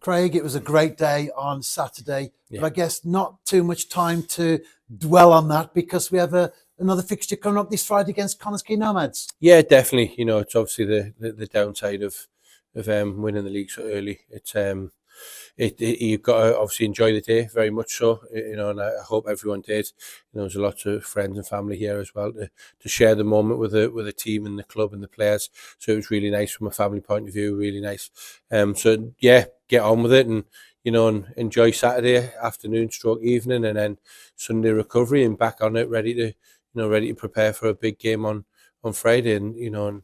Craig, it was a great day on Saturday, Yeah. but I guess not too much time to dwell on that because we have another fixture coming up this Friday against Connah's Quay Nomads. Yeah, definitely. It's obviously the downside of winning the league so early. You've got to obviously enjoy the day very much so. And I hope everyone did. There's a lot of friends and family here as well to share the moment with the team and the club and the players. So it was really nice from a family point of view. Really nice. So yeah, get on with it and enjoy Saturday afternoon, stroke evening, and then Sunday recovery and back on it, ready to prepare for a big game on Friday. And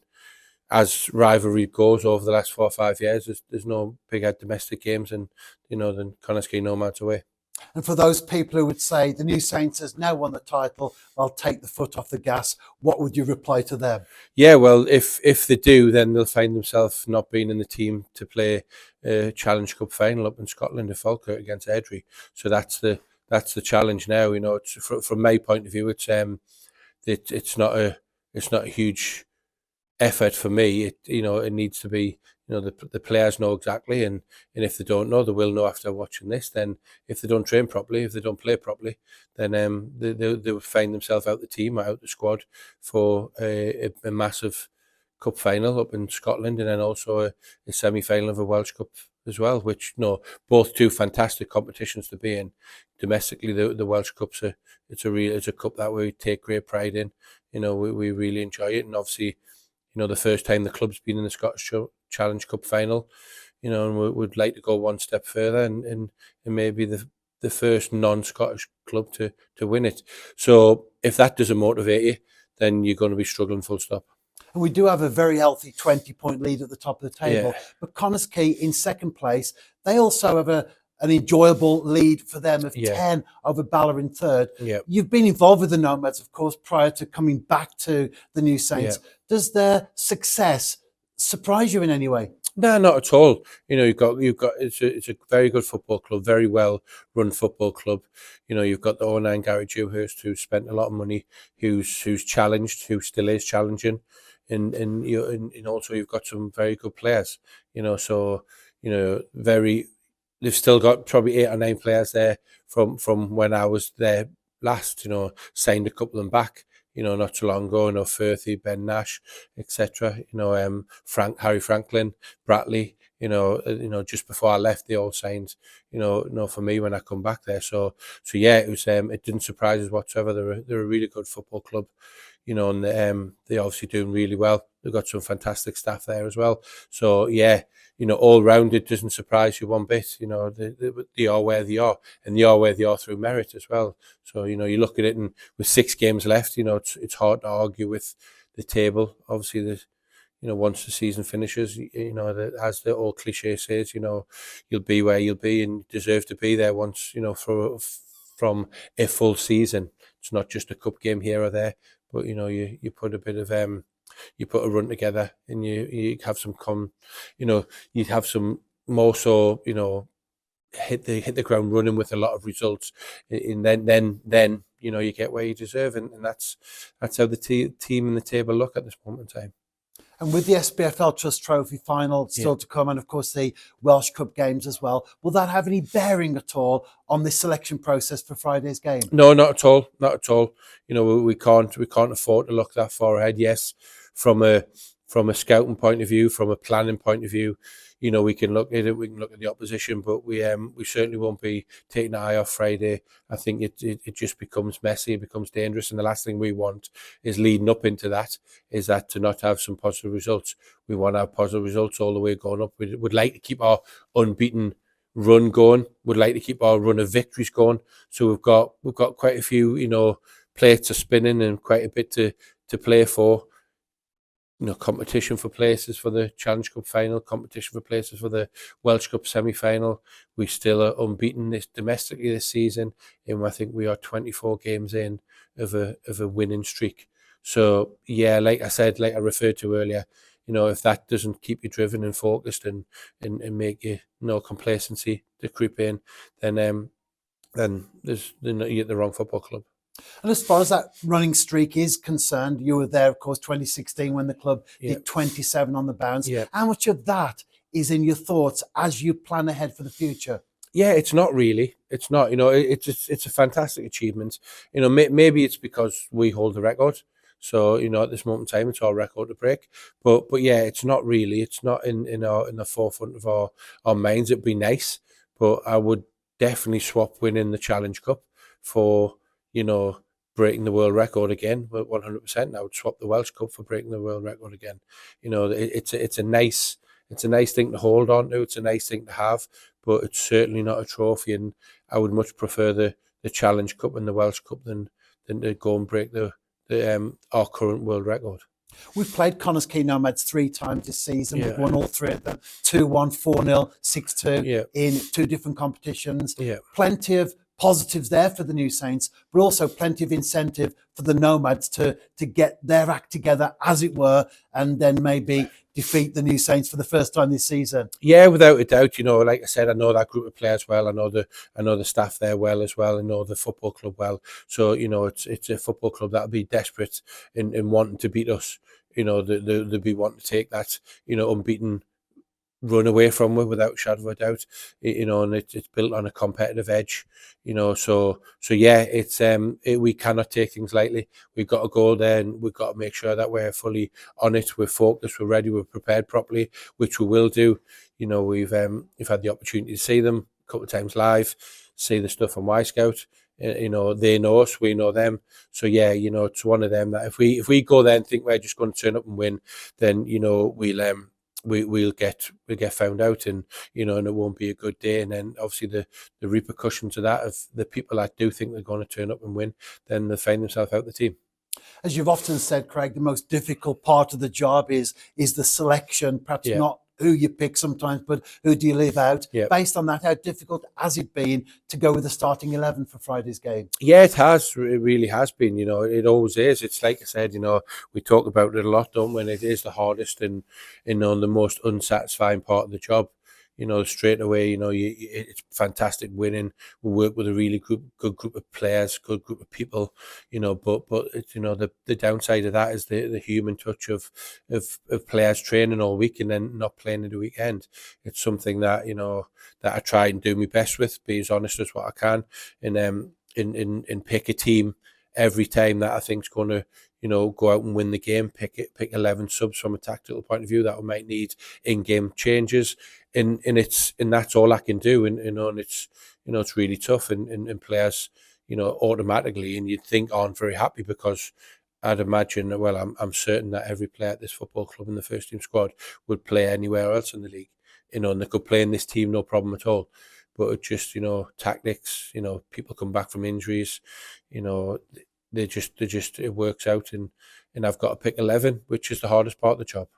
as rivalry goes over the last 4 or 5 years, there's no bigger domestic games than Connah's Quay Nomads away. And for those people who would say the New Saints has now won the title, I'll take the foot off the gas, what would you reply to them? Yeah, well, if they do, then they'll find themselves not being in the team to play a Challenge Cup final up in Scotland at Falkirk against Airdrie. So that's the challenge now. It's from my point of view, it's not a huge effort for me. It needs to be. The players know exactly, and if they don't know, they will know after watching this. Then, if they don't train properly, if they don't play properly, then they will find themselves out the team or out the squad for a massive cup final up in Scotland, and then also a semi-final of a Welsh Cup as well. Which both two fantastic competitions to be in. Domestically, the Welsh Cup's it's a cup that we take great pride in. We really enjoy it, and obviously, the first time the club's been in the Scottish Challenge Cup final, and we would like to go one step further and maybe the first non-Scottish club to win it. So if that doesn't motivate you, then you're going to be struggling full stop. And we do have a very healthy 20-point lead at the top of the table. Yeah. But Connah's Quay in second place, they also have an enjoyable lead for them of 10 over Bala in third. Yeah. You've been involved with the Nomads, of course, prior to coming back to the New Saints. Yeah. Does their success surprise you in any way? No, not at all. You've got it's a very good football club, very well run football club. You've got the owner Gary Dewhurst, who's spent a lot of money, who's challenged, who still is challenging, and also you've got some very good players. They've still got probably 8 or 9 players there from when I was there last. Signed a couple of them back. Not too long ago, Firthy, Ben Nash, etc. Harry Franklin, Bratley. Just before I left, they all signed. For me when I come back there. So yeah, it was. It didn't surprise us whatsoever. They're a really good football club. And they're obviously doing really well. They've got some fantastic staff there as well. So yeah, all round it doesn't surprise you one bit. They are where they are, and they are where they are through merit as well. So you look at it, and with 6 games left, it's hard to argue with the table. Obviously, once the season finishes, as the old cliche says, you'll be where you'll be, and deserve to be there once. From a full season, it's not just a cup game here or there. But you put a bit of you put a run together, and you have some you'd have some more so hit the ground running with a lot of results, and then you get where you deserve, and that's how the team and the table look at this moment in time. And with the SPFL Trust Trophy final still to come, and of course the Welsh Cup games as well, will that have any bearing at all on the selection process for Friday's game? No, not at all. Not at all. We can't afford to look that far ahead. Yes, from a scouting point of view, from a planning point of view, we can look at it. We can look at the opposition, but we certainly won't be taking an eye off Friday. I think it just becomes messy. It becomes dangerous, and the last thing we want is leading up into that is that to not have some positive results. We want to have positive results all the way going up. We would like to keep our unbeaten run going. Would like to keep our run of victories going. So we've got quite a few plates are spinning and quite a bit to play for. Competition for places for the Challenge Cup final, competition for places for the Welsh Cup semi-final. We still are unbeaten domestically this season, and I think we are 24 games in of a winning streak. So yeah, like I said, like I referred to earlier, if that doesn't keep you driven and focused and make you complacency to creep in, then you're at the wrong football club. And as far as that running streak is concerned, you were there, of course, 2016 when the club hit 27 on the bounce. Yeah. How much of that is in your thoughts as you plan ahead for the future? Yeah, it's not really. It's not. It's a fantastic achievement. Maybe it's because we hold the record. So at this moment in time, it's our record to break. But yeah, it's not really. It's not in the forefront of our minds. It'd be nice, but I would definitely swap winning the Challenge Cup for breaking the world record again. 100%. I would swap the Welsh Cup for breaking the world record again. It's a nice. It's a nice thing to hold on to. It's a nice thing to have, but it's certainly not a trophy. And I would much prefer the Challenge Cup and the Welsh Cup than to go and break the our current world record. We've played Connah's Quay Nomads 3 times this season. Yeah. We've won all 3 of them: 2-1, 4-0, 6-2 Yeah. in 2 different competitions. Yeah. Plenty of positives there for the new Saints, but also plenty of incentive for the Nomads to get their act together, as it were, and then maybe defeat the new Saints for the first time this season. Yeah, without a doubt. Like I said, I know that group of players well. I know the staff there well as well. I know the football club well. So it's a football club that'll be desperate in wanting to beat us. They'll be wanting to take that unbeaten run away from it without a shadow of a doubt. And it's built on a competitive edge. So yeah, we cannot take things lightly. We've got to go there, and we've got to make sure that we're fully on it. We're focused, we're ready, we're prepared properly, which we will do. We've had the opportunity to see them a couple of times live, see the stuff on Y Scout. They know us, we know them. So yeah, it's one of them that if we go there and think we're just going to turn up and win, then we'll get found out, and and it won't be a good day. And then obviously the repercussions of that, of the people that do think they're going to turn up and win, then they find themselves out the team. As you've often said, Craig, the most difficult part of the job is the selection, perhaps not who you pick sometimes, but who do you leave out? Yeah. Based on that, how difficult has it been to go with the starting 11 for Friday's game? Yeah, it has. It really has been. It always is. It's like I said, we talk about it a lot, don't we? And it is the hardest and the most unsatisfying part of the job. Straight away, it's fantastic winning. We work with a really good group of players, good group of people, but it's, the downside of that is the human touch of players training all week and then not playing in the weekend. It's something that, that I try and do my best with, be as honest as what I can, and pick a team every time that I think's going to, go out and win the game. Pick 11 subs from a tactical point of view that we might need in-game changes, and that's all I can do. And it's it's really tough, and players automatically, and you'd think aren't very happy, because I'd imagine, well, I'm certain that every player at this football club in the first team squad would play anywhere else in the league, and they could play in this team no problem at all. But it's just tactics. People come back from injuries. They just it works out, and I've got to pick 11, which is the hardest part of the job.